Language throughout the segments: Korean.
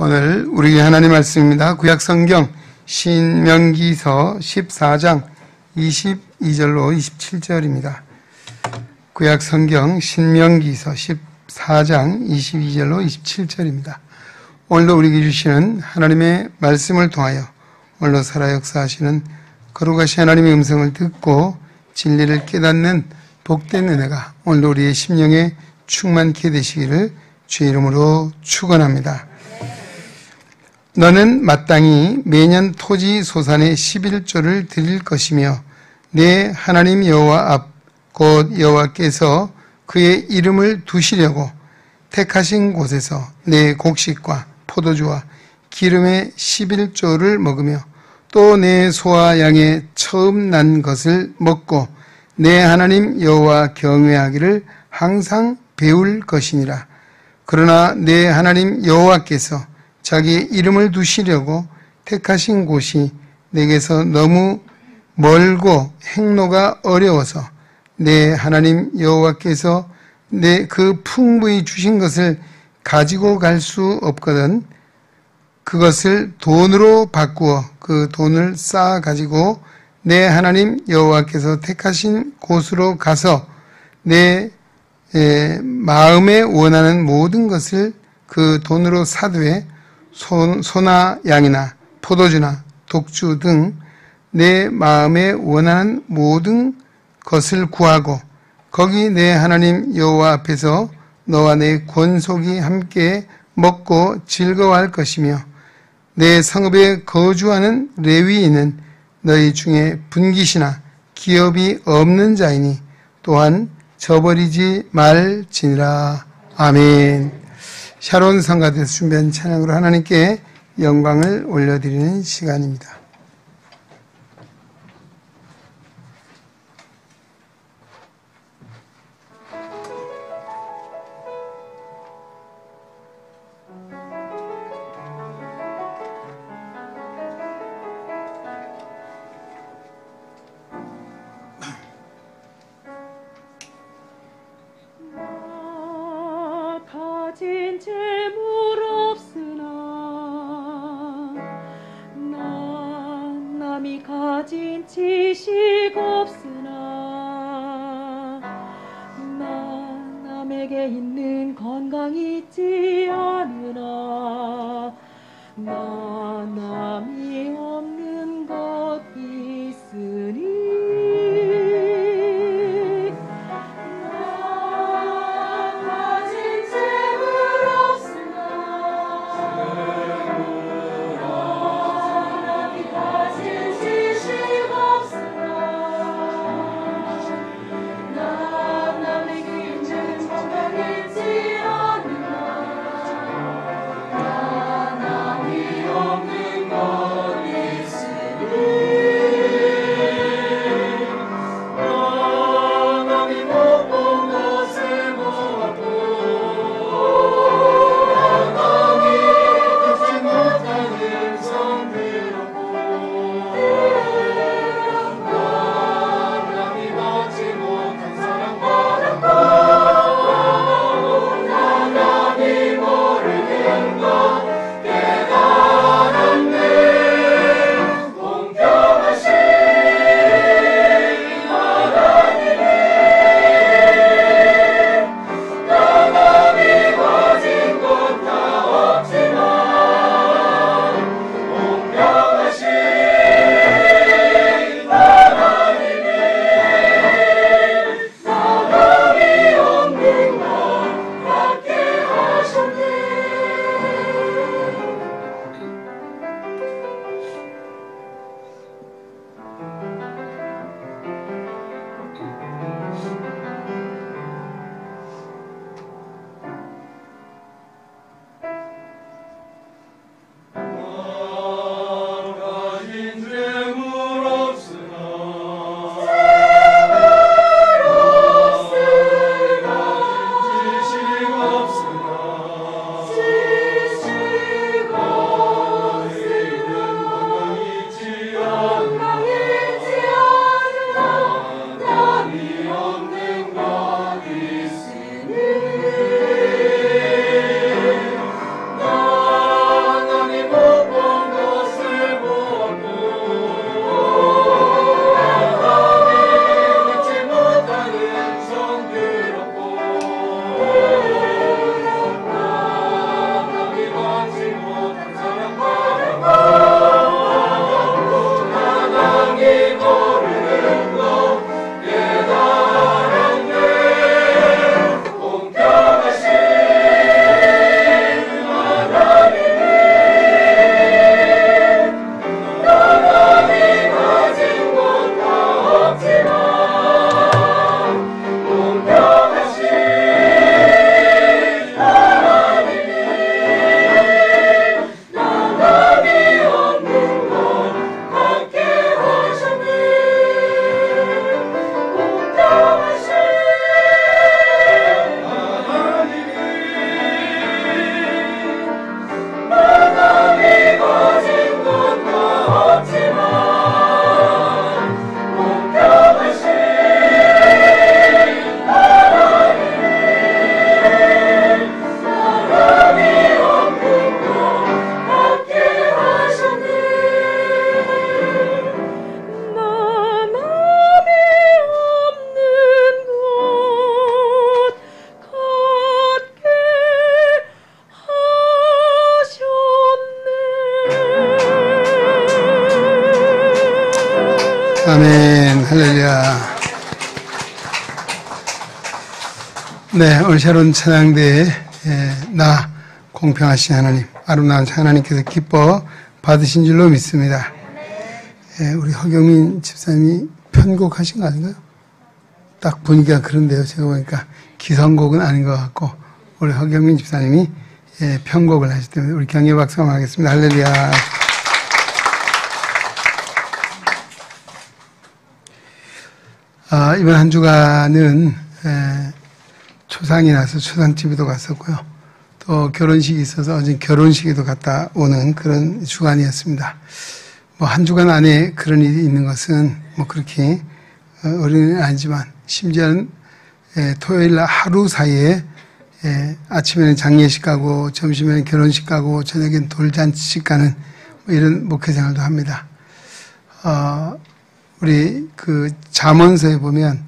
오늘 우리 하나님 말씀입니다. 구약성경 신명기서 14장 22절로 27절입니다. 구약성경 신명기서 14장 22절로 27절입니다. 오늘도 우리에게 주시는 하나님의 말씀을 통하여 오늘도 살아 역사하시는 거룩하신 하나님의 음성을 듣고 진리를 깨닫는 복된 은혜가 오늘도 우리의 심령에 충만케 되시기를 주의 이름으로 축원합니다. 너는 마땅히 매년 토지 소산의 11조를 드릴 것이며 내 하나님 여호와 앞 곧 여호와께서 그의 이름을 두시려고 택하신 곳에서 내 곡식과 포도주와 기름의 11조를 먹으며 또 내 소와 양의 처음 난 것을 먹고 내 하나님 여호와 경외하기를 항상 배울 것이니라. 그러나 내 하나님 여호와께서 자기의 이름을 두시려고 택하신 곳이 내게서 너무 멀고 행로가 어려워서 내 하나님 여호와께서 내 그 풍부히 주신 것을 가지고 갈 수 없거든 그것을 돈으로 바꾸어 그 돈을 쌓아 가지고 내 하나님 여호와께서 택하신 곳으로 가서 내 마음에 원하는 모든 것을 그 돈으로 사두에 소나 양이나 포도주나 독주 등 내 마음에 원하는 모든 것을 구하고 거기 내 하나님 여호와 앞에서 너와 내 권속이 함께 먹고 즐거워할 것이며 내 성읍에 거주하는 레위인은 너희 중에 분깃이나 기업이 없는 자이니 또한 저버리지 말지니라. 아멘. 샤론 성가대에서 준비한 찬양으로 하나님께 영광을 올려드리는 시간입니다. 가진 지식 없으나 남에게 있는 건강 있지 않으나 남이 없는 것 있으니 없는 것 있으니 아멘. 할렐루야. 네, 오늘 새로운 찬양대에 나 공평하신 하나님, 아름다운 하나님께서 기뻐 받으신 줄로 믿습니다. 우리 허경민 집사님이 편곡하신 거 아닌가요? 딱 분위기가 그런데요. 제가 보니까 기성곡은 아닌 것 같고 우리 허경민 집사님이 편곡을 하시기 때문에 우리 경례 박수 한번 하겠습니다. 할렐루야. 이번 한 주간은 초상이 나서 초상집에도 갔었고요. 또 결혼식이 있어서 어제 결혼식에도 갔다 오는 그런 주간이었습니다. 뭐 한 주간 안에 그런 일이 있는 것은 뭐 그렇게 어려운 일은 아니지만 심지어는 토요일 날 하루 사이에 아침에는 장례식 가고 점심에는 결혼식 가고 저녁엔 돌잔치식 가는 뭐 이런 목회 생활도 합니다. 우리 그 잠언서에 보면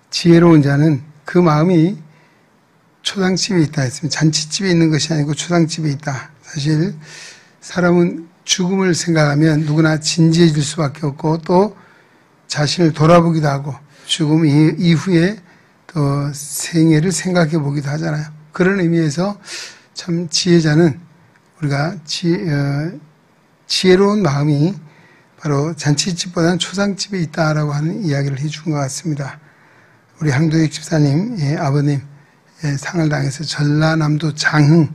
지혜로운 자는 그 마음이 초상집에 있다 했습니다. 잔치집에 있는 것이 아니고 초상집에 있다. 사실 사람은 죽음을 생각하면 누구나 진지해질 수밖에 없고 또 자신을 돌아보기도 하고 죽음 이후에 또 생애를 생각해 보기도 하잖아요. 그런 의미에서 참 지혜자는 우리가 지혜로운 마음이 바로 잔치집보다는 초상집에 있다라고 하는 이야기를 해준 것 같습니다. 우리 항도익 집사님 아버님 상을 당해서 전라남도 장흥에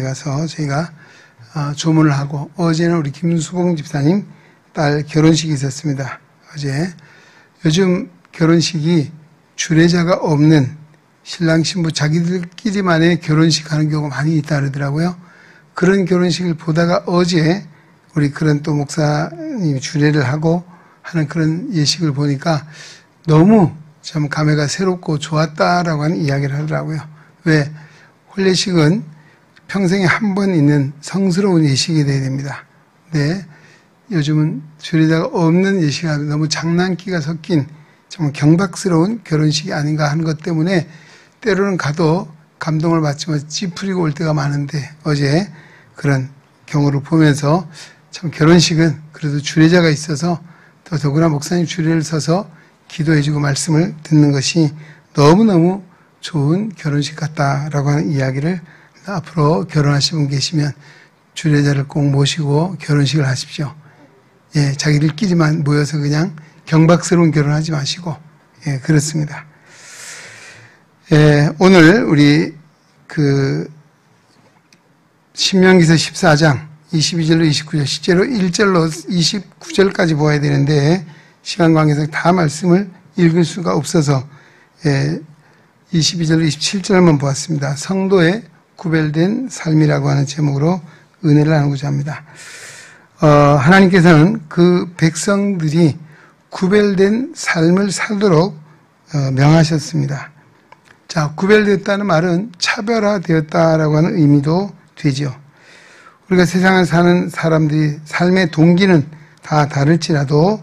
가서 저희가 조문을 하고 어제는 우리 김수봉 집사님 딸 결혼식이 있었습니다. 어제 요즘 결혼식이 주례자가 없는 신랑 신부 자기들끼리만의 결혼식 하는 경우가 많이 있다 그러더라고요. 그런 결혼식을 보다가 어제 우리 그런 또 목사님이 주례를 하고 하는 그런 예식을 보니까 너무 참 감회가 새롭고 좋았다라고 하는 이야기를 하더라고요. 왜? 혼례식은 평생에 한 번 있는 성스러운 예식이 되어야 됩니다. 근데 요즘은 주례자가 없는 예식이 너무 장난기가 섞인 정말 경박스러운 결혼식이 아닌가 하는 것 때문에 때로는 가도 감동을 받지만 찌푸리고 올 때가 많은데 어제 그런 경우를 보면서 참 결혼식은 그래도 주례자가 있어서 또 더구나 목사님 주례를 서서 기도해주고 말씀을 듣는 것이 너무너무 좋은 결혼식 같다라고 하는 이야기를 앞으로 결혼하신 분 계시면 주례자를 꼭 모시고 결혼식을 하십시오. 자기들끼리만 모여서 그냥 경박스러운 결혼하지 마시고 그렇습니다. 오늘 우리 그 신명기서 14장 22절로 29절 실제로 1절로 29절까지 보아야 되는데 시간 관계상 다 말씀을 읽을 수가 없어서 22절로 27절만 보았습니다. 성도의 구별된 삶이라고 하는 제목으로 은혜를 나누고자 합니다. 하나님께서는 그 백성들이 구별된 삶을 살도록 명하셨습니다. 자, 구별되었다는 말은 차별화되었다라고 하는 의미도 되죠. 우리가 세상을 사는 사람들이 삶의 동기는 다 다를지라도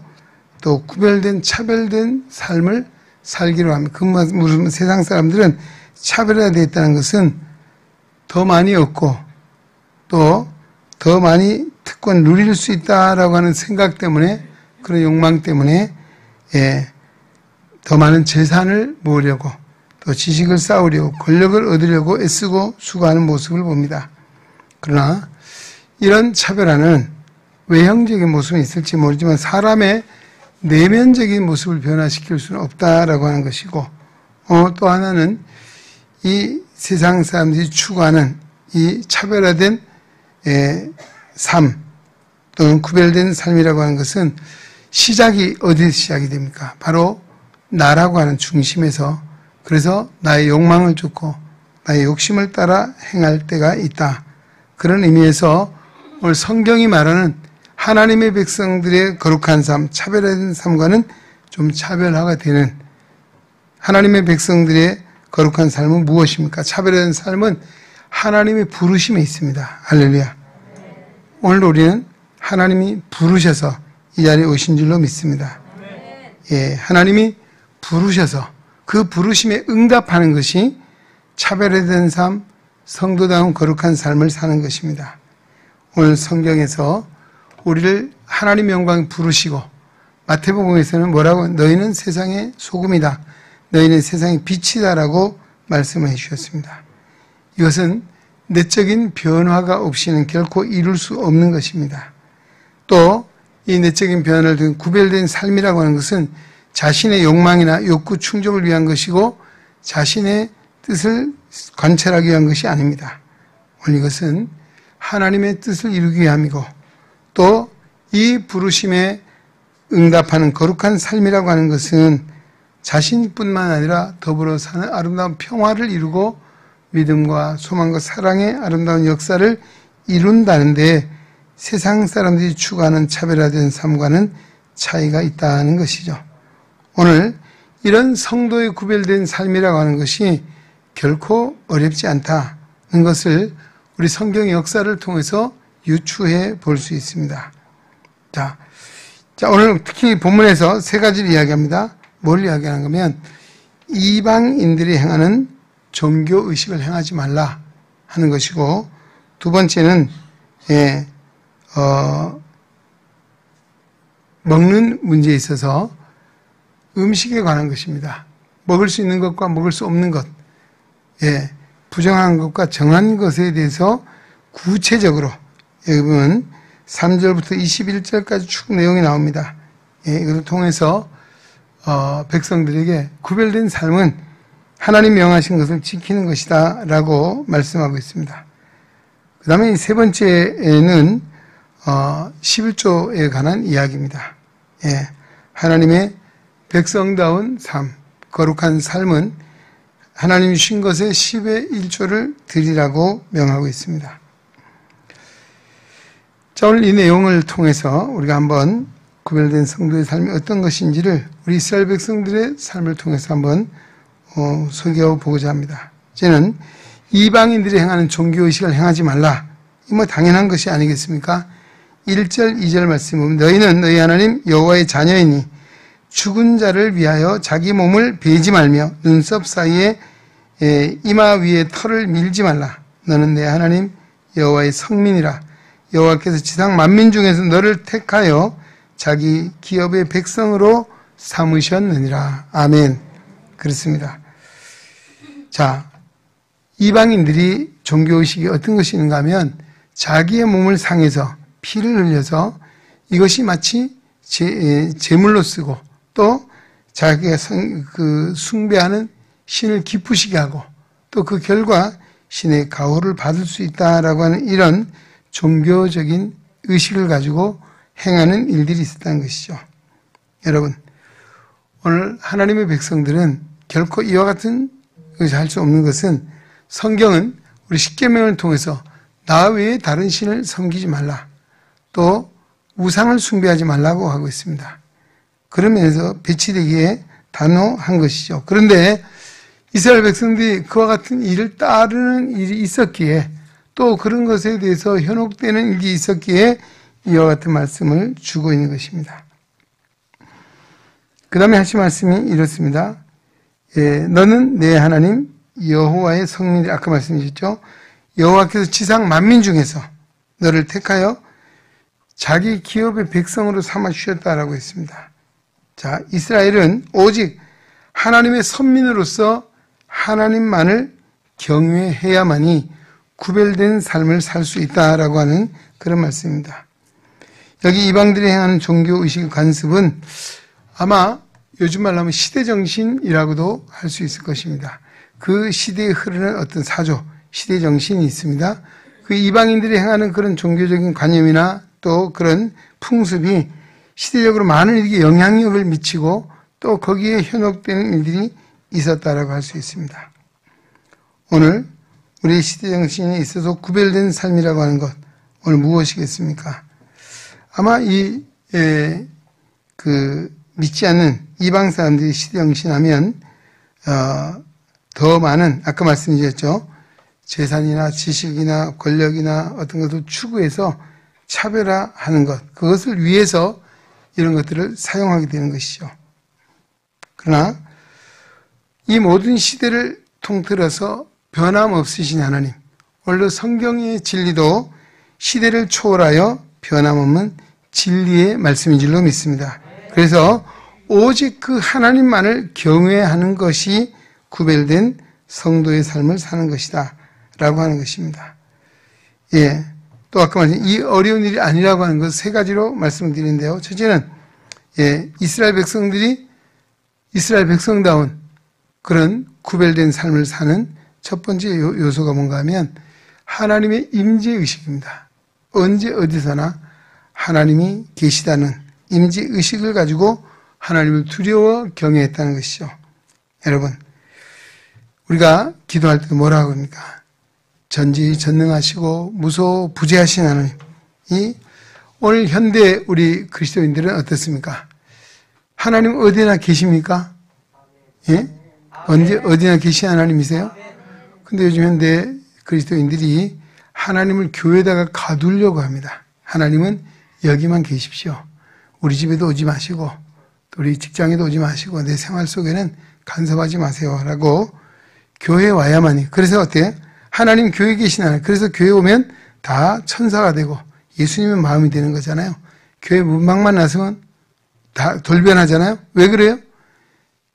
또 구별된 차별된 삶을 살기로 합니다. 무슨 세상 사람들은 차별화되어 있다는 것은 더 많이 얻고 또 더 많이 특권 누릴 수 있다라고 하는 생각 때문에 그런 욕망 때문에 더 많은 재산을 모으려고 또 지식을 쌓으려고 권력을 얻으려고 애쓰고 수고하는 모습을 봅니다. 그러나 이런 차별화는 외형적인 모습은 있을지 모르지만 사람의 내면적인 모습을 변화시킬 수는 없다라고 하는 것이고 또 하나는 이 세상 사람들이 추구하는 이 차별화된 삶 또는 구별된 삶이라고 하는 것은 시작이 어디서 시작이 됩니까? 바로 나라고 하는 중심에서 그래서 나의 욕망을 쫓고 나의 욕심을 따라 행할 때가 있다. 그런 의미에서 오늘 성경이 말하는 하나님의 백성들의 거룩한 삶, 차별화된 삶과는 좀 차별화가 되는 하나님의 백성들의 거룩한 삶은 무엇입니까? 차별화된 삶은 하나님의 부르심에 있습니다. 할렐루야. 오늘 우리는 하나님이 부르셔서 이 자리에 오신 줄로 믿습니다. 하나님이 부르셔서 그 부르심에 응답하는 것이 차별화된 삶, 성도다운 거룩한 삶을 사는 것입니다. 오늘 성경에서 우리를 하나님 영광 부르시고 마태복음에서는 뭐라고? 너희는 세상의 소금이다. 너희는 세상의 빛이다라고 말씀을 해주셨습니다. 이것은 내적인 변화가 없이는 결코 이룰 수 없는 것입니다. 또 이 내적인 변화를 둔 구별된 삶이라고 하는 것은 자신의 욕망이나 욕구 충족을 위한 것이고 자신의 뜻을 관철하기 위한 것이 아닙니다. 오늘 이것은 하나님의 뜻을 이루기 위함이고 또 이 부르심에 응답하는 거룩한 삶이라고 하는 것은 자신뿐만 아니라 더불어 사는 아름다운 평화를 이루고 믿음과 소망과 사랑의 아름다운 역사를 이룬다는데 세상 사람들이 추구하는 차별화된 삶과는 차이가 있다는 것이죠. 오늘 이런 성도의 구별된 삶이라고 하는 것이 결코 어렵지 않다는 것을 우리 성경의 역사를 통해서 유추해 볼 수 있습니다. 자, 오늘 특히 본문에서 세 가지를 이야기합니다. 뭘 이야기하는 거면 이방인들이 행하는 종교의식을 행하지 말라 하는 것이고 두 번째는 먹는 문제에 있어서 음식에 관한 것입니다. 먹을 수 있는 것과 먹을 수 없는 것, 부정한 것과 정한 것에 대해서 구체적으로 여러분 3절부터 21절까지 쭉 내용이 나옵니다. 이것을 통해서 백성들에게 구별된 삶은 하나님 명하신 것을 지키는 것이다 라고 말씀하고 있습니다. 그 다음에 이 세 번째는 11조에 관한 이야기입니다. 하나님의 백성다운 삶, 거룩한 삶은 하나님이 주신 것의 10의 1조를 드리라고 명하고 있습니다. 자, 오늘 이 내용을 통해서 우리가 한번 구별된 성도의 삶이 어떤 것인지를 우리 이스라엘 백성들의 삶을 통해서 한번 소개하고 보고자 합니다. 이제는 이방인들이 행하는 종교의식을 행하지 말라. 이 뭐 당연한 것이 아니겠습니까? 1절, 2절 말씀 보면 너희는 너희 하나님 여호와의 자녀이니 죽은 자를 위하여 자기 몸을 베지 말며 눈썹 사이에 이마 위에 털을 밀지 말라. 너는 내 하나님 여호와의 성민이라. 여호와께서 지상 만민 중에서 너를 택하여 자기 기업의 백성으로 삼으셨느니라. 아멘. 그렇습니다. 자, 이방인들이 종교의식이 어떤 것이 있는가 하면 자기의 몸을 상해서 피를 흘려서 이것이 마치 제물로 쓰고 또 자기가 숭배하는 신을 기쁘시게 하고 또 그 결과 신의 가호를 받을 수 있다라고 하는 이런 종교적인 의식을 가지고 행하는 일들이 있었다는 것이죠. 여러분, 오늘 하나님의 백성들은 결코 이와 같은 것을 할 수 없는 것은 성경은 우리 십계명을 통해서 나 외에 다른 신을 섬기지 말라. 또 우상을 숭배하지 말라고 하고 있습니다. 그런 면에서 배치되기에 단호한 것이죠. 그런데 이스라엘 백성들이 그와 같은 일을 따르는 일이 있었기에 또 그런 것에 대해서 현혹되는 일이 있었기에 이와 같은 말씀을 주고 있는 것입니다. 그 다음에 하신 말씀이 이렇습니다. 너는 내 하나님 여호와의 성민이라. 아까 말씀하셨죠. 여호와께서 지상 만민 중에서 너를 택하여 자기 기업의 백성으로 삼아 주셨다라고 했습니다. 자, 이스라엘은 오직 하나님의 선민으로서 하나님만을 경외해야만이 구별된 삶을 살 수 있다라고 하는 그런 말씀입니다. 여기 이방들이 행하는 종교의식의 관습은 아마 요즘 말로 하면 시대정신이라고도 할 수 있을 것입니다. 그 시대에 흐르는 어떤 사조, 시대정신이 있습니다. 그 이방인들이 행하는 그런 종교적인 관념이나 또 그런 풍습이 시대적으로 많은 일에게 영향력을 미치고 또 거기에 현혹되는 일들이 있었다라고 할 수 있습니다. 오늘 우리의 시대정신에 있어서 구별된 삶이라고 하는 것, 오늘 무엇이겠습니까? 아마 믿지 않는 이방 사람들이 시대정신 하면, 더 많은, 아까 말씀드렸죠. 재산이나 지식이나 권력이나 어떤 것을 추구해서 차별화하는 것, 그것을 위해서 이런 것들을 사용하게 되는 것이죠. 그러나 이 모든 시대를 통틀어서 변함없으신 하나님, 원래 성경의 진리도 시대를 초월하여 변함없는 진리의 말씀인 줄로 믿습니다. 그래서 오직 그 하나님만을 경외하는 것이 구별된 성도의 삶을 사는 것이다 라고 하는 것입니다. 예, 또 아까 말씀 이 어려운 일이 아니라고 하는 것 세 가지로 말씀드리는데요. 첫째는 이스라엘 백성들이 이스라엘 백성다운 그런 구별된 삶을 사는 첫 번째 요소가 뭔가 하면 하나님의 임재의식입니다. 언제 어디서나 하나님이 계시다는 임재의식을 가지고 하나님을 두려워 경외했다는 것이죠. 여러분, 우리가 기도할 때 뭐라고 합니까? 전지전능하시고 무소부재하신 하나님이 오늘 현대 우리 그리스도인들은 어떻습니까? 하나님 어디나 계십니까? 예? 언제 어디나 계신 하나님이세요? 근데 요즘 현대 그리스도인들이 하나님을 교회에다가 가두려고 합니다. 하나님은 여기만 계십시오. 우리 집에도 오지 마시고 또 우리 직장에도 오지 마시고 내 생활 속에는 간섭하지 마세요 라고 교회에 와야만이. 그래서 어때요? 하나님 교회에 계신 하나님. 그래서 교회 오면 다 천사가 되고 예수님의 마음이 되는 거잖아요. 교회 문밖만 나서면 다 돌변하잖아요. 왜 그래요?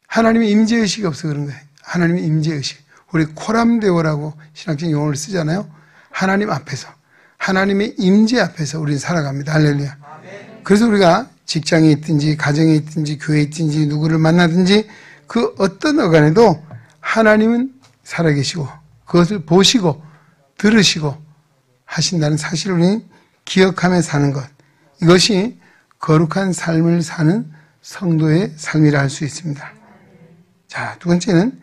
하나님의 임재의식이 없어 그런 거예요. 하나님의 임재의식. 우리 코람데오라고 신학적 용어를 쓰잖아요. 하나님 앞에서, 하나님의 임재 앞에서 우리는 살아갑니다. 할렐루야. 그래서 우리가 직장에 있든지 가정에 있든지 교회에 있든지 누구를 만나든지 그 어떤 어간에도 하나님은 살아계시고 그것을 보시고 들으시고 하신다는 사실을 우리는 기억하며 사는 것. 이것이 거룩한 삶을 사는 성도의 삶이라 할 수 있습니다. 자, 두 번째는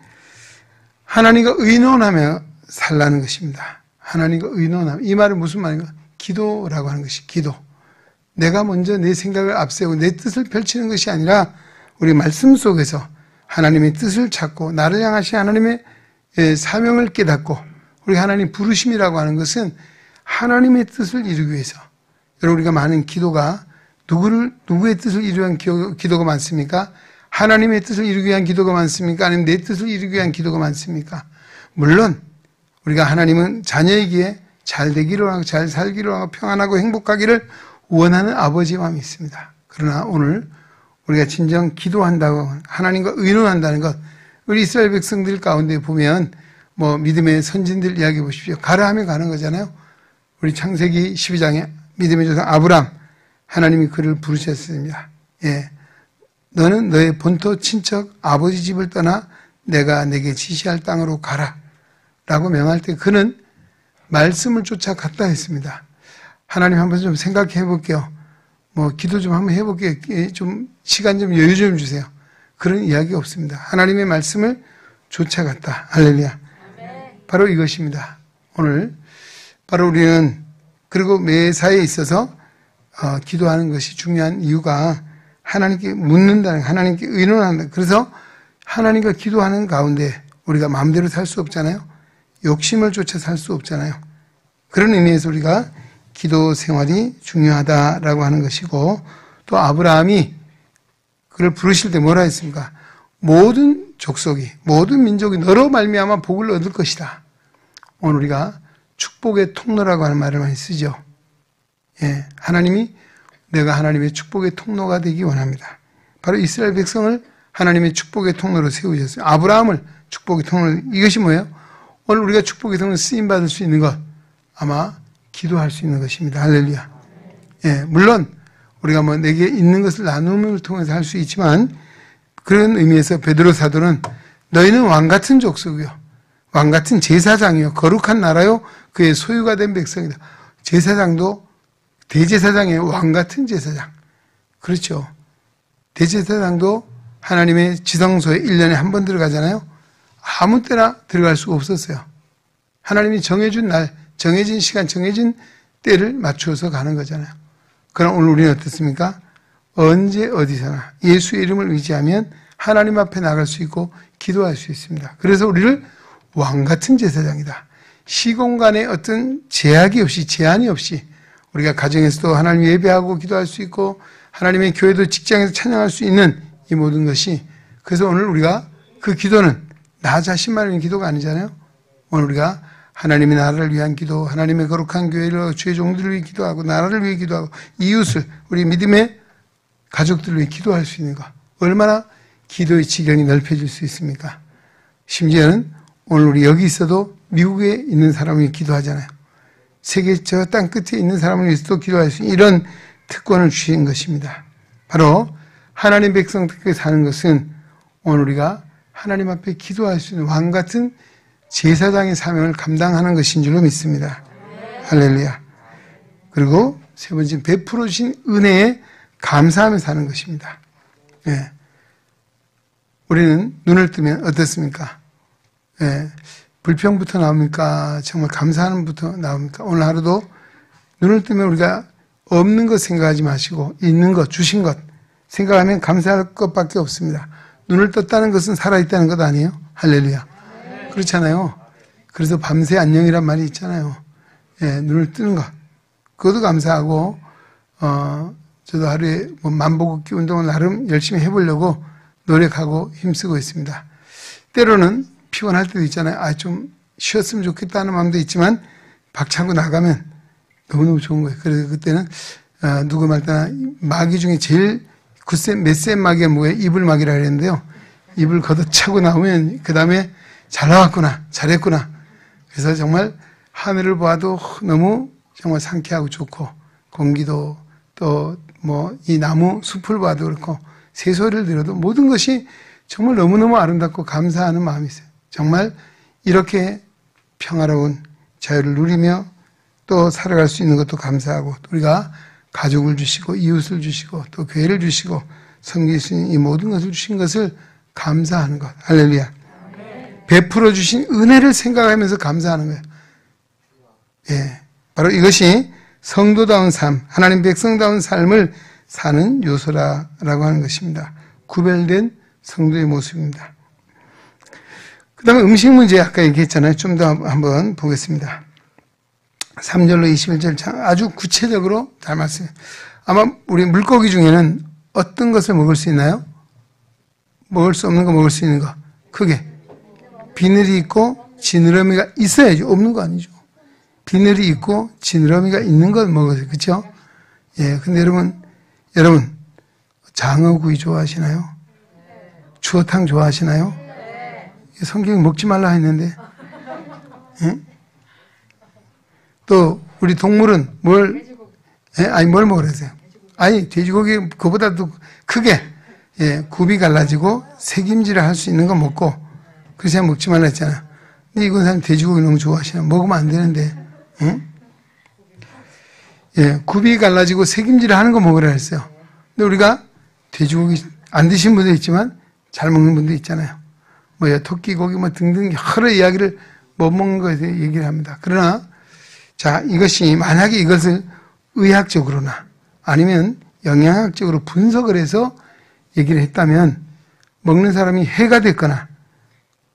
하나님과 의논하며 살라는 것입니다. 하나님과 의논하며. 이 말은 무슨 말인가? 기도라고 하는 것이 기도. 내가 먼저 내 생각을 앞세우고 내 뜻을 펼치는 것이 아니라 우리 말씀 속에서 하나님의 뜻을 찾고 나를 향하신 하나님의 사명을 깨닫고 우리 하나님 부르심이라고 하는 것은 하나님의 뜻을 이루기 위해서. 여러분 우리가 많은 기도가 누구의 뜻을 이루기 위한 기도가 많습니까? 하나님의 뜻을 이루기 위한 기도가 많습니까? 아니면 내 뜻을 이루기 위한 기도가 많습니까? 물론 우리가 하나님은 자녀이기에 잘 되기를 하고 잘 살기를 하고 평안하고 행복하기를 원하는 아버지와 믿습니다. 그러나 오늘 우리가 진정 기도한다고 하나님과 의논한다는 것, 우리 이스라엘 백성들 가운데 보면 믿음의 선진들 이야기해 보십시오. 가라 하면 가는 거잖아요. 우리 창세기 12장에 믿음의 조상 아브람 하나님이 그를 부르셨습니다. 예, 너는 너의 본토 친척 아버지 집을 떠나 내가 내게 지시할 땅으로 가라 라고 명할 때 그는 말씀을 쫓아 갔다 했습니다. 하나님 한번 좀 생각해 볼게요. 기도 좀 한번 해볼게요. 좀 시간 좀 여유 좀 주세요. 그런 이야기 없습니다. 하나님의 말씀을 쫓아갔다. 할렐루야. 바로 이것입니다. 오늘 바로 우리는 그리고 매사에 있어서 기도하는 것이 중요한 이유가 하나님께 묻는다는, 하나님께 의논한다. 그래서 하나님과 기도하는 가운데 우리가 마음대로 살 수 없잖아요. 욕심을 쫓아 살 수 없잖아요. 그런 의미에서 우리가 기도 생활이 중요하다라고 하는 것이고, 또 아브라함이 그를 부르실 때 뭐라 했습니까? 모든 족속이, 모든 민족이 너로 말미암아 복을 얻을 것이다. 오늘 우리가 축복의 통로라고 하는 말을 많이 쓰죠. 예, 하나님이 내가 하나님의 축복의 통로가 되기 원합니다. 바로 이스라엘 백성을 하나님의 축복의 통로로 세우셨어요. 아브라함을 축복의 통로로. 이것이 뭐예요? 오늘 우리가 축복의 통로로 쓰임받을 수 있는 것, 아마 기도할 수 있는 것입니다. 할렐루야. 예, 물론 우리가 내게 있는 것을 나눔을 통해서 할 수 있지만, 그런 의미에서 베드로 사도는 너희는 왕같은 족속이요, 왕같은 제사장이요, 거룩한 나라요, 그의 소유가 된 백성이다. 제사장도 대제사장이에요. 왕같은 제사장. 그렇죠. 대제사장도 하나님의 지성소에 1년에 한 번 들어가잖아요. 아무 때나 들어갈 수가 없었어요. 하나님이 정해준 날, 정해진 시간, 정해진 때를 맞추어서 가는 거잖아요. 그럼 오늘 우리는 어떻습니까? 언제 어디서나 예수의 이름을 의지하면 하나님 앞에 나갈 수 있고 기도할 수 있습니다. 그래서 우리를 왕같은 제사장이다. 시공간에 어떤 제약이 없이, 제한이 없이 우리가 가정에서도 하나님 예배하고 기도할 수 있고 하나님의 교회도 직장에서 찬양할 수 있는 이 모든 것이, 그래서 오늘 우리가 그 기도는 나 자신만을 위한 기도가 아니잖아요. 오늘 우리가 하나님의 나라를 위한 기도, 하나님의 거룩한 교회를 주의 종들을 위해 기도하고 나라를 위해 기도하고 이웃을, 우리 믿음의 가족들을 위해 기도할 수 있는 것. 얼마나 기도의 지경이 넓혀질 수 있습니까? 심지어는 오늘 우리 여기 있어도 미국에 있는 사람을 위해 기도하잖아요. 세계 저 땅 끝에 있는 사람을 위해서도 기도할 수 있는 이런 특권을 주신 것입니다. 바로 하나님 백성들께 사는 것은 오늘 우리가 하나님 앞에 기도할 수 있는 왕 같은 제사장의 사명을 감당하는 것인 줄로 믿습니다. 할렐루야. 그리고 세 번째는 베풀어 주신 은혜에 감사하며 사는 것입니다. 예. 우리는 눈을 뜨면 어떻습니까? 예. 불평부터 나옵니까? 정말 감사하는 부터 나옵니까? 오늘 하루도 눈을 뜨면 우리가 없는 것 생각하지 마시고 있는 것, 주신 것 생각하면 감사할 것밖에 없습니다. 눈을 떴다는 것은 살아있다는 것 아니에요? 할렐루야. 그렇잖아요. 그래서 밤새 안녕이란 말이 있잖아요. 예, 눈을 뜨는 것. 그것도 감사하고, 저도 하루에 만보걷기 운동을 나름 열심히 해보려고 노력하고 힘쓰고 있습니다. 때로는 피곤할 때도 있잖아요. 좀 쉬었으면 좋겠다는 마음도 있지만 박차고 나가면 너무너무 좋은 거예요. 그래서 그때는, 누구 말따나 마귀 중에 제일 맷센 마귀가 뭐예요? 이불마귀라 그랬는데요. 이불 걷어차고 나오면 그 다음에 잘 나왔구나, 잘했구나. 그래서 정말 하늘을 봐도 너무 정말 상쾌하고 좋고, 공기도 또 이 나무 숲을 봐도 그렇고, 새소리를 들어도 모든 것이 정말 너무너무 아름답고 감사하는 마음이 있어요. 정말 이렇게 평화로운 자유를 누리며 또 살아갈 수 있는 것도 감사하고, 우리가 가족을 주시고 이웃을 주시고 또 교회를 주시고 섬길 수 있는 이 모든 것을 주신 것을 감사하는 것. 할렐루야. 베풀어 주신 은혜를 생각하면서 감사하는 거예요. 예, 바로 이것이 성도다운 삶, 하나님 백성다운 삶을 사는 요소라고 하는 것입니다. 구별된 성도의 모습입니다. 그 다음에 음식 문제 아까 얘기했잖아요. 좀 더 한번 보겠습니다. 3절로 21절 아주 구체적으로 닮았어요. 아마 우리 물고기 중에는 어떤 것을 먹을 수 있나요? 먹을 수 없는 거, 먹을 수 있는 거. 크게. 비늘이 있고 지느러미가 있어야지. 없는 거 아니죠. 비늘이 있고 지느러미가 있는 걸 먹어요. 그렇죠? 예. 근데 여러분 장어구이 좋아하시나요? 추어탕 좋아하시나요? 성경이 먹지 말라 했는데. 예? 또 우리 동물은 뭘 먹으라 했어요? 아니, 돼지고기 그보다도 크게 굽이 갈라지고 색임질을 할 수 있는 거 먹고, 그래서 먹지 말라 했잖아요. 근데 이건 사람 돼지고기 너무 좋아하시나? 먹으면 안 되는데, 응? 예, 굽이 갈라지고 색임질을 하는 거 먹으라 했어요. 근데 우리가 돼지고기 안 드신 분도 있지만 잘 먹는 분도 있잖아요. 토끼고기 등등 여러 이야기를 못 먹는 것에 대해 얘기를 합니다. 그러나 자, 이것이 만약에 이것을 의학적으로나 아니면 영양학적으로 분석을 해서 얘기를 했다면 먹는 사람이 해가 됐거나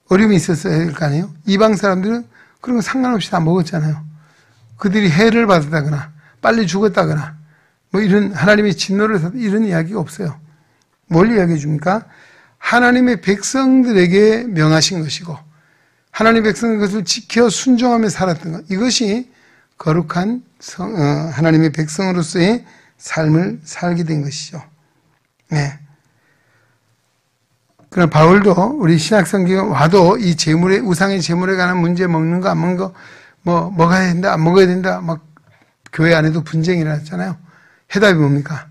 어려움이 있었어야 할 거 아니에요? 이방 사람들은 그런 거 상관없이 다 먹었잖아요. 그들이 해를 받았다거나 빨리 죽었다거나 이런 하나님의 진노를 받았다 이런 이야기가 없어요. 뭘 이야기해 줍니까? 하나님의 백성들에게 명하신 것이고 하나님의 백성들 것을 지켜 순종하며 살았던 것. 이것이 거룩한 하나님의 백성으로서의 삶을 살게 된 것이죠. 네. 그러나 바울도 우리 신약성경에 와도 이 재물의 우상의 재물에 관한 문제 먹는 거 안 먹는 거 먹어야 된다 안 먹어야 된다 막 교회 안에도 분쟁이 일어났잖아요. 해답이 뭡니까?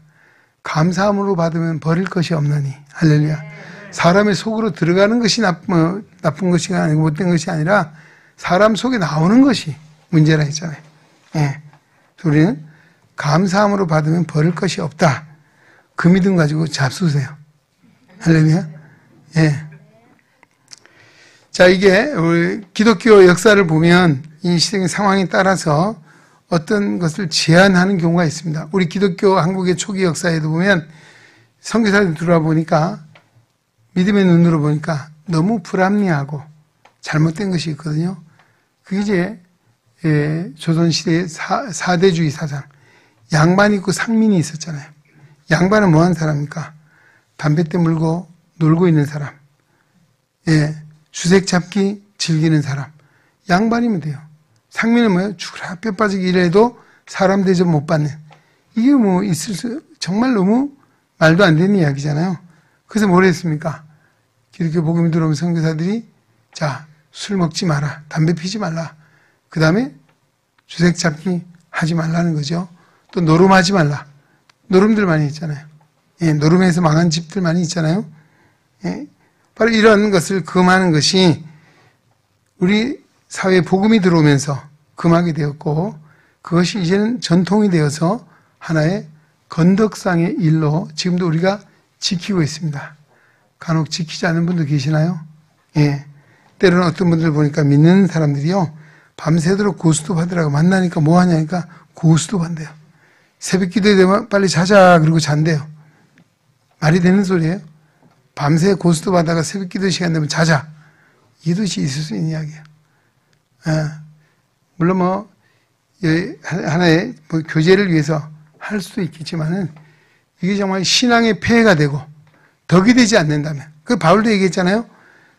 감사함으로 받으면 버릴 것이 없나니. 할렐루야. 사람의 속으로 들어가는 것이 나쁜 것이 아니고 못된 것이 아니라 사람 속에 나오는 것이 문제라 했잖아요. 예. 우리는 감사함으로 받으면 버릴 것이 없다. 그 믿음 가지고 잡수세요. 할렐루야. 예. 자, 이게 우리 기독교 역사를 보면 이 시대의 상황에 따라서 어떤 것을 제한하는 경우가 있습니다. 우리 기독교 한국의 초기 역사에도 보면 선교사들 들어보니까 믿음의 눈으로 보니까 너무 불합리하고 잘못된 것이 있거든요. 그게 이제 조선시대의 사대주의 사상. 양반 있고 상민이 있었잖아요. 양반은 뭐 하는 사람입니까? 담뱃대 물고 놀고 있는 사람. 주색 잡기 즐기는 사람. 양반이면 돼요. 상민은 뭐예요? 죽으라 뼈 빠지기 이래도 사람 대접 못 받는. 이게 뭐 있을 수, 정말 너무 말도 안 되는 이야기잖아요. 그래서 뭘 했습니까? 기독교 복음이 들어오면 선교사들이 자, 술 먹지 마라. 담배 피지 말라. 그 다음에 주색 잡기 하지 말라는 거죠. 또 노름하지 말라. 노름들 많이 있잖아요. 예, 노름에서 망한 집들 많이 있잖아요. 예, 바로 이런 것을 금하는 것이 우리 사회에 복음이 들어오면서 금하게 되었고, 그것이 이제는 전통이 되어서 하나의 건덕상의 일로 지금도 우리가 지키고 있습니다. 간혹 지키지 않는 분도 계시나요? 예. 때로는 어떤 분들 보니까 믿는 사람들이요, 밤새도록 고스톱 하더라고. 만나니까 뭐 하냐니까 고스톱 한대요. 새벽 기도에 되면 빨리 자자 그러고 잔대요. 말이 되는 소리예요? 밤새 고스톱 하다가 새벽 기도 시간 되면 자자. 이것이 있을 수 있는 이야기예요. 물론 뭐 하나의 뭐 교제를 위해서 할 수도 있겠지만은 이게 정말 신앙의 폐해가 되고 덕이 되지 않는다면, 그 바울도 얘기했잖아요.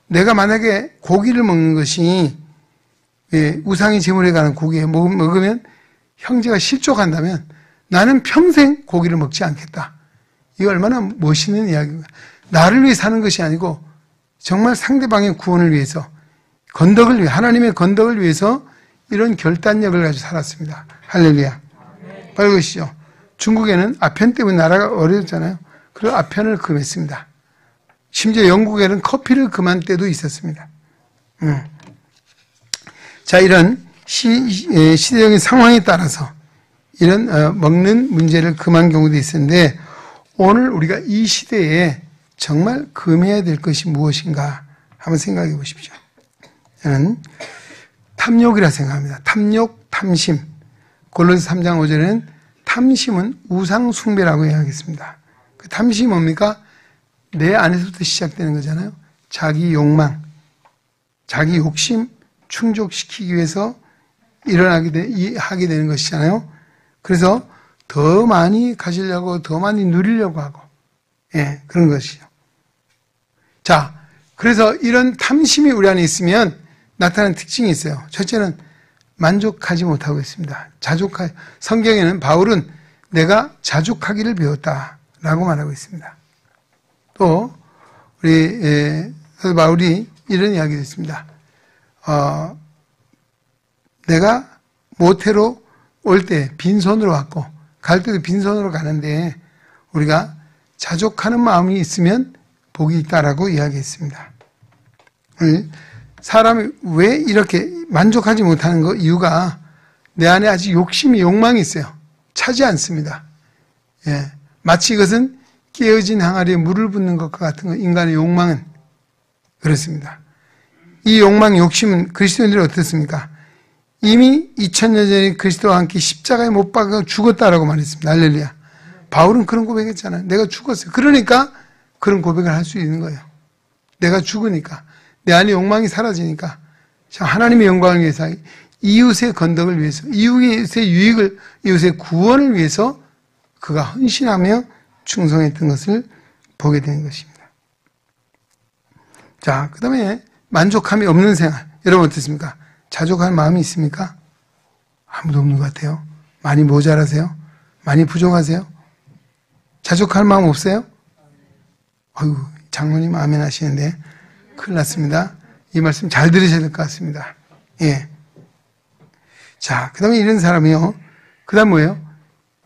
내가 만약에 고기를 먹는 것이 우상의 제물에 관한 고기에 먹으면 형제가 실족한다면 나는 평생 고기를 먹지 않겠다. 이거 얼마나 멋있는 이야기인가. 나를 위해 사는 것이 아니고 정말 상대방의 구원을 위해서, 건덕을 위해, 하나님의 건덕을 위해서 이런 결단력을 가지고 살았습니다. 할렐루야. 밝으시죠? 중국에는 아편 때문에 나라가 어려웠잖아요. 그래서 아편을 금했습니다. 심지어 영국에는 커피를 금한 때도 있었습니다. 자, 이런 시대적인 상황에 따라서 이런 먹는 문제를 금한 경우도 있었는데, 오늘 우리가 이 시대에 정말 금해야 될 것이 무엇인가 한번 생각해 보십시오. 저는 탐욕이라 생각합니다. 탐욕, 탐심. 골로새 3장 5절에는 탐심은 우상 숭배라고 이야기했습니다. 그 탐심이 뭡니까? 내 안에서부터 시작되는 거잖아요. 자기 욕망, 자기 욕심 충족시키기 위해서 하게 되는 것이잖아요. 그래서 더 많이 가지려고, 더 많이 누리려고 하고, 예, 그런 것이죠. 자, 그래서 이런 탐심이 우리 안에 있으면 나타나는 특징이 있어요. 첫째는 만족하지 못하고 있습니다. 성경에는 바울은 내가 자족하기를 배웠다라고 말하고 있습니다. 또 우리 바울이 이런 이야기도 있습니다. 내가 모태로 올 때 빈손으로 왔고 갈 때도 빈손으로 가는데 우리가 자족하는 마음이 있으면 복이 있다라고 이야기했습니다. 사람이 왜 이렇게 만족하지 못하는 이유가 내 안에 아직 욕심이, 욕망이 있어요. 차지 않습니다. 예, 마치 이것은 깨어진 항아리에 물을 붓는 것과 같은 거, 인간의 욕망은 그렇습니다. 이 욕망, 욕심은 그리스도인들이 어떻습니까? 이미 2000년 전에 그리스도와 함께 십자가에 못 박아 죽었다라고 말했습니다. 할렐루야. 바울은 그런 고백했잖아요. 내가 죽었어요. 그러니까 그런 고백을 할 수 있는 거예요. 내가 죽으니까, 내 안에 욕망이 사라지니까, 하나님의 영광을 위해서, 이웃의 건덕을 위해서, 이웃의 유익을, 이웃의 구원을 위해서 그가 헌신하며 충성했던 것을 보게 되는 것입니다. 자, 그 다음에 만족함이 없는 생활. 여러분 어떻습니까? 자족할 마음이 있습니까? 아무도 없는 것 같아요. 많이 모자라세요? 많이 부족하세요? 자족할 마음 없어요? 아이고, 장로님 아멘 하시는데 큰일 났습니다. 이 말씀 잘 들으셔야 될 것 같습니다. 예. 자, 그 다음에 이런 사람이요. 그 다음 뭐예요?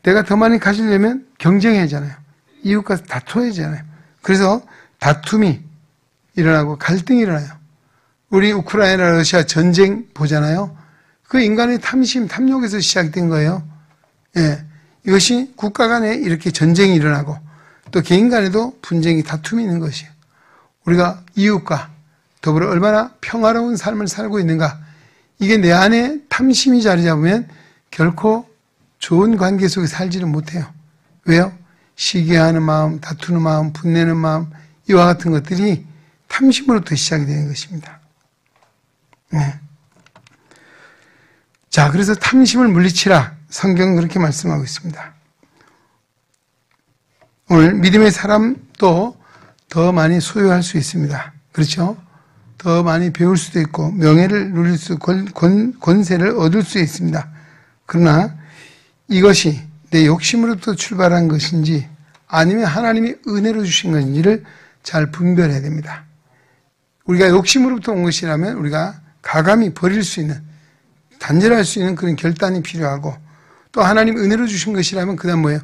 내가 더 많이 가지려면 경쟁해야 하잖아요. 이웃과 다투어야 하잖아요. 그래서 다툼이 일어나고 갈등이 일어나요. 우리 우크라이나 러시아 전쟁 보잖아요. 그 인간의 탐심, 탐욕에서 시작된 거예요. 예. 이것이 국가 간에 이렇게 전쟁이 일어나고 또 개인 간에도 분쟁이, 다툼이 있는 것이에요. 우리가 이웃과 더불어 얼마나 평화로운 삶을 살고 있는가. 이게 내 안에 탐심이 자리 잡으면 결코 좋은 관계 속에 살지를 못해요. 왜요? 시기하는 마음, 다투는 마음, 분내는 마음, 이와 같은 것들이 탐심으로부터 시작이 되는 것입니다. 네. 자, 그래서 탐심을 물리치라. 성경은 그렇게 말씀하고 있습니다. 오늘 믿음의 사람도 더 많이 소유할 수 있습니다. 그렇죠? 더 많이 배울 수도 있고 명예를 누릴 수, 권세를 얻을 수 있습니다. 그러나 이것이 내 욕심으로부터 출발한 것인지 아니면 하나님이 은혜로 주신 것인지를 잘 분별해야 됩니다. 우리가 욕심으로부터 온 것이라면 우리가 가감히 버릴 수 있는, 단절할 수 있는 그런 결단이 필요하고, 또 하나님 은혜로 주신 것이라면 그 다음 뭐예요?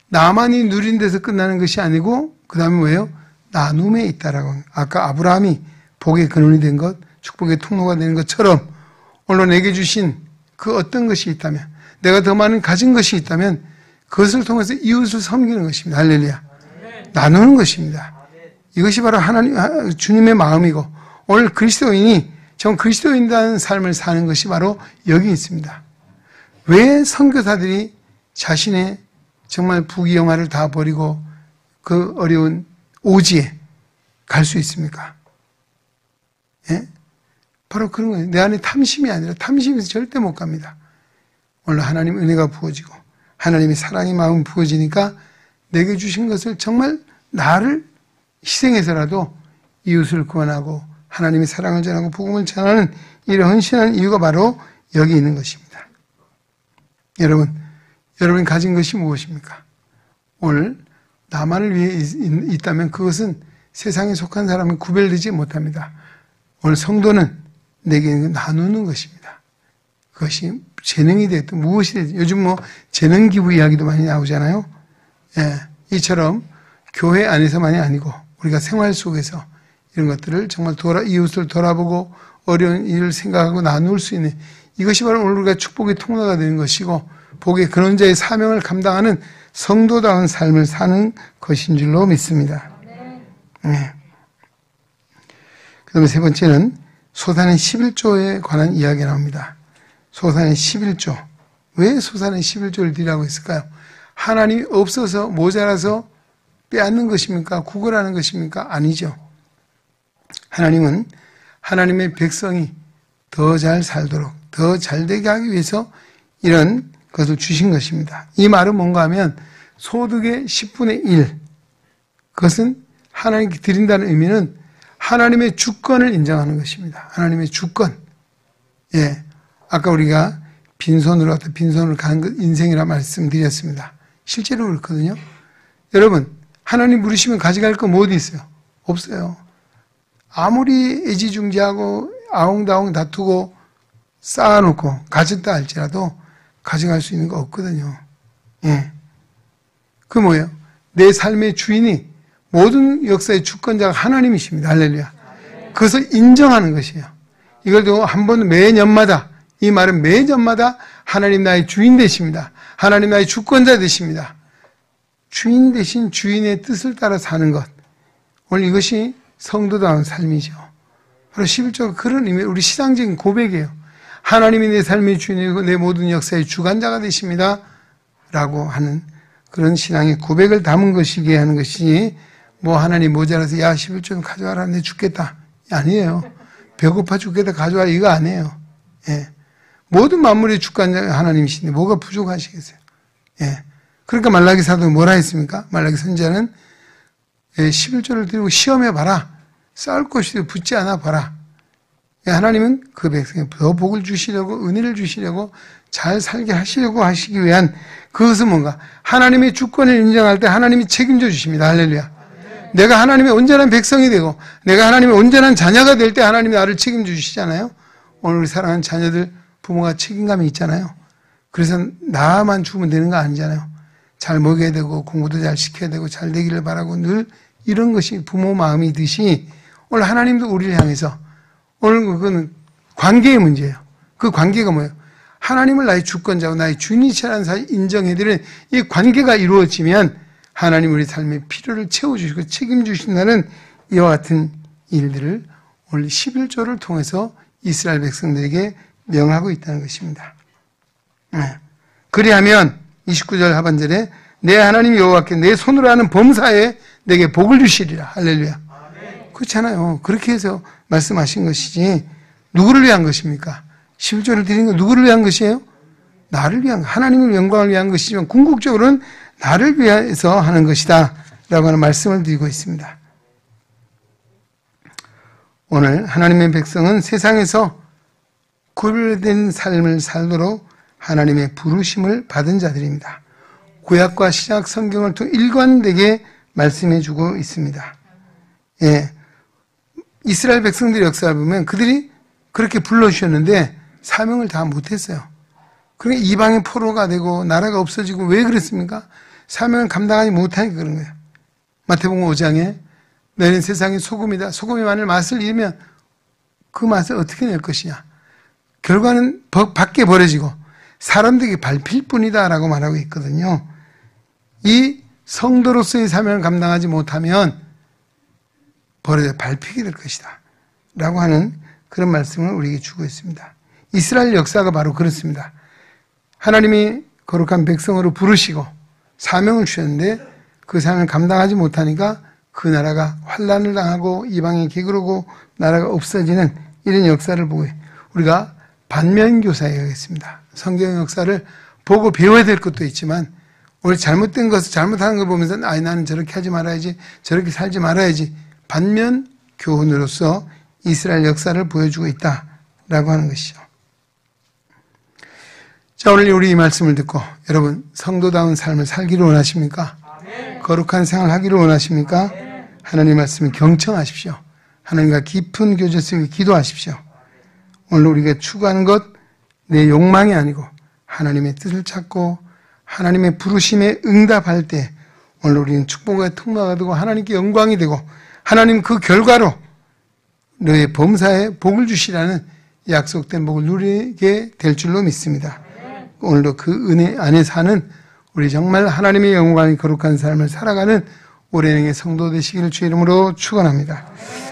나만이 누린 데서 끝나는 것이 아니고 그 다음에 뭐예요? 나눔에 있다라고. 아까 아브라함이 복의 근원이 된 것, 축복의 통로가 되는 것처럼 오늘 내게 주신 그 어떤 것이 있다면, 내가 더 많은 가진 것이 있다면 그것을 통해서 이웃을 섬기는 것입니다. 할렐루야. 나누는 것입니다. 이것이 바로 하나님, 주님의 마음이고, 오늘 그리스도인이 정 그리스도인다는 삶을 사는 것이 바로 여기 있습니다. 왜 선교사들이 자신의 정말 부귀영화를 다 버리고 그 어려운 오지에 갈 수 있습니까? 예? 바로 그런 거예요. 내 안에 탐심이 아니라, 탐심에서 절대 못 갑니다. 오늘 하나님 은혜가 부어지고 하나님의 사랑의 마음이 부어지니까 내게 주신 것을 정말 나를 희생해서라도 이웃을 구원하고 하나님의 사랑을 전하고 복음을 전하는 이런 헌신한 이유가 바로 여기 있는 것입니다. 여러분 가진 것이 무엇입니까? 오늘 나만을 위해 있다면 그것은 세상에 속한 사람은 구별되지 못합니다. 오늘 성도는 내게 나누는 것입니다. 그것이 재능이 됐든 무엇이 됐든, 요즘 재능 기부 이야기도 많이 나오잖아요. 예, 이처럼 교회 안에서만이 아니고 우리가 생활 속에서 이런 것들을 정말 이웃을 돌아보고 어려운 일을 생각하고 나눌 수 있는, 이것이 바로 오늘 우리가 축복의 통로가 되는 것이고 복의 근원자의 사명을 감당하는 성도다운 삶을 사는 것인 줄로 믿습니다. 네. 그 다음에 세 번째는 소산의 11조에 관한 이야기가 나옵니다. 소산의 11조. 왜 소산의 11조를 드리라고 했을까요? 하나님이 없어서 모자라서 빼앗는 것입니까? 구걸하는 것입니까? 아니죠. 하나님은 하나님의 백성이 더 잘 살도록, 더 잘되게 하기 위해서 이런 것을 주신 것입니다. 이 말은 뭔가 하면 소득의 10분의 1, 그것은 하나님께 드린다는 의미는 하나님의 주권을 인정하는 것입니다. 하나님의 주권. 예. 아까 우리가 빈손으로 가는 것 인생이라 말씀드렸습니다. 실제로 그렇거든요. 여러분, 하나님 부르시면 가져갈 거 뭐 어디 있어요? 없어요. 아무리 애지중지하고 아웅다웅 다투고 쌓아놓고 가졌다 할지라도 가져갈 수 있는 거 없거든요. 예. 그 뭐예요? 내 삶의 주인이 모든 역사의 주권자가 하나님이십니다. 할렐루야. 그것을 인정하는 것이에요. 이걸도 한번 매년마다, 이 말은 매년마다 하나님 나의 주인 되십니다. 하나님 나의 주권자 되십니다. 주인 대신 주인의 뜻을 따라 사는 것. 오늘 이것이 성도다운 삶이죠. 바로 11조가 그런 의미, 우리 시상적인 고백이에요. 하나님이 내 삶의 주인이고 내 모든 역사의 주관자가 되십니다. 라고 하는 그런 신앙의 고백을 담은 것이기에 하는 것이지, 하나님 모자라서 11조 좀 가져와라, 내 죽겠다. 아니에요. 배고파 죽겠다, 가져와, 이거 아니에요. 예. 모든 만물의 주관자 하나님이신데 뭐가 부족하시겠어요? 예. 그러니까 말라기 사도는 뭐라 했습니까? 말라기 선지자는 11조를 들고 시험해봐라. 싸울 것이 붙지 않아 봐라. 하나님은 그 백성에 더 복을 주시려고, 은혜를 주시려고, 잘 살게 하시려고 하시기 위한 그것은 뭔가? 하나님의 주권을 인정할 때 하나님이 책임져 주십니다. 할렐루야. 내가 하나님의 온전한 백성이 되고 내가 하나님의 온전한 자녀가 될 때 하나님이 나를 책임져 주시잖아요. 오늘 우리 사랑하는 자녀들, 부모가 책임감이 있잖아요. 그래서 나만 죽으면 되는 거 아니잖아요. 잘 먹여야 되고 공부도 잘 시켜야 되고 잘 되기를 바라고 늘 이런 것이 부모 마음이듯이 오늘 하나님도 우리를 향해서, 오늘 그거는 관계의 문제예요. 그 관계가 뭐예요? 하나님을 나의 주권자고 나의 주인이시라는 사실 인정해드리는 이 관계가 이루어지면 하나님 우리 삶의 필요를 채워주시고 책임주신다는 이와 같은 일들을 오늘 11조를 통해서 이스라엘 백성들에게 명하고 있다는 것입니다. 그리하면 29절 하반절에 내 하나님 여호와께 내 손으로 하는 범사에 내게 복을 주시리라. 할렐루야. 그렇잖아요. 그렇게 해서 말씀하신 것이지 누구를 위한 것입니까? 11조를 드린 건 누구를 위한 것이에요? 나를 위한, 하나님의 영광을 위한 것이지만 궁극적으로는 나를 위해서 하는 것이다 라고 하는 말씀을 드리고 있습니다. 오늘 하나님의 백성은 세상에서 구별된 삶을 살도록 하나님의 부르심을 받은 자들입니다. 구약과 신약 성경을 통해 일관되게 말씀해 주고 있습니다. 예. 이스라엘 백성들의 역사를 보면 그들이 그렇게 불러주셨는데 사명을 다 못했어요. 그러니까 이방의 포로가 되고 나라가 없어지고 왜 그랬습니까? 사명을 감당하지 못하니까 그런 거예요. 마태복음 5장에 너희는 세상의 소금이다. 소금이 만일 맛을 잃으면 그 맛을 어떻게 낼 것이냐. 결과는 밖에 버려지고 사람들에게 밟힐 뿐이다 라고 말하고 있거든요. 이 성도로서의 사명을 감당하지 못하면 버려져 밟히게 될 것이다 라고 하는 그런 말씀을 우리에게 주고 있습니다. 이스라엘 역사가 바로 그렇습니다. 하나님이 거룩한 백성으로 부르시고 사명을 주셨는데 그 사명을 감당하지 못하니까 그 나라가 환란을 당하고 이방에 기그러고 나라가 없어지는 이런 역사를 보고 우리가 반면교사해야 하겠습니다. 성경 역사를 보고 배워야 될 것도 있지만 오늘 잘못된 것을 잘못하는 걸 보면서 나는 저렇게 하지 말아야지 저렇게 살지 말아야지 반면 교훈으로서 이스라엘 역사를 보여주고 있다라고 하는 것이죠. 자, 오늘 우리 이 말씀을 듣고 여러분 성도다운 삶을 살기를 원하십니까? 아멘. 거룩한 생활을 하기를 원하십니까? 아멘. 하나님의 말씀을 경청하십시오. 하나님과 깊은 교제 속에 기도하십시오. 오늘 우리가 추구하는 것 내 욕망이 아니고 하나님의 뜻을 찾고 하나님의 부르심에 응답할 때 오늘 우리는 축복의 통로가 되고 하나님께 영광이 되고 하나님 그 결과로 너의 범사에 복을 주시라는 약속된 복을 누리게 될 줄로 믿습니다. 오늘도 그 은혜 안에 사는 우리 정말 하나님의 영광이 거룩한 삶을 살아가는 올해의 성도 되시기를 주의 이름으로 축원합니다.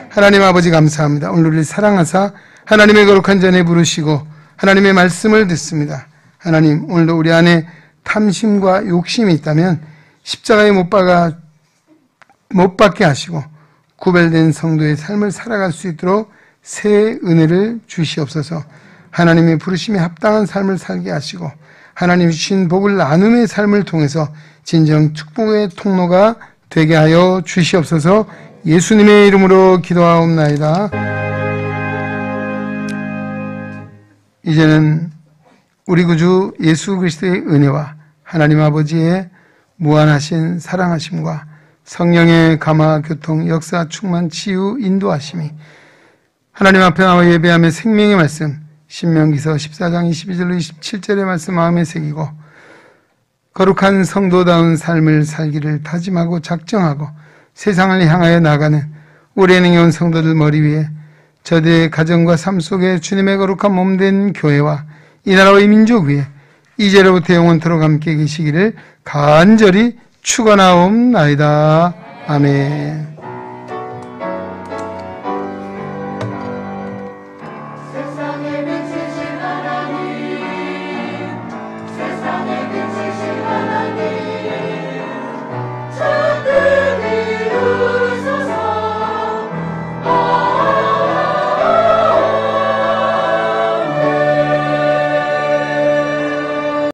하나님 아버지 감사합니다. 오늘 우리를 사랑하사 하나님의 거룩한 전에 부르시고 하나님의 말씀을 듣습니다. 하나님 오늘도 우리 안에 탐심과 욕심이 있다면 십자가에 못 박게 하시고 구별된 성도의 삶을 살아갈 수 있도록 새 은혜를 주시옵소서. 하나님의 부르심에 합당한 삶을 살게 하시고 하나님 주신 복을 나눔의 삶을 통해서 진정 축복의 통로가 되게 하여 주시옵소서. 예수님의 이름으로 기도하옵나이다. 이제는 우리 구주 예수 그리스도의 은혜와 하나님 아버지의 무한하신 사랑하심과 성령의 감화, 교통, 역사, 충만, 치유, 인도하심이 하나님 앞에 나와 예배하며 생명의 말씀 신명기서 14장 22절로 27절의 말씀 마음에 새기고 거룩한 성도다운 삶을 살기를 다짐하고 작정하고 세상을 향하여 나가는 올해는 온 성도들 머리 위에 저들의 가정과 삶 속에 주님의 거룩한 몸된 교회와 이 나라와 이 민족 위에 이제로부터 영원토록 함께 계시기를 간절히 축원하옵나이다. 아멘.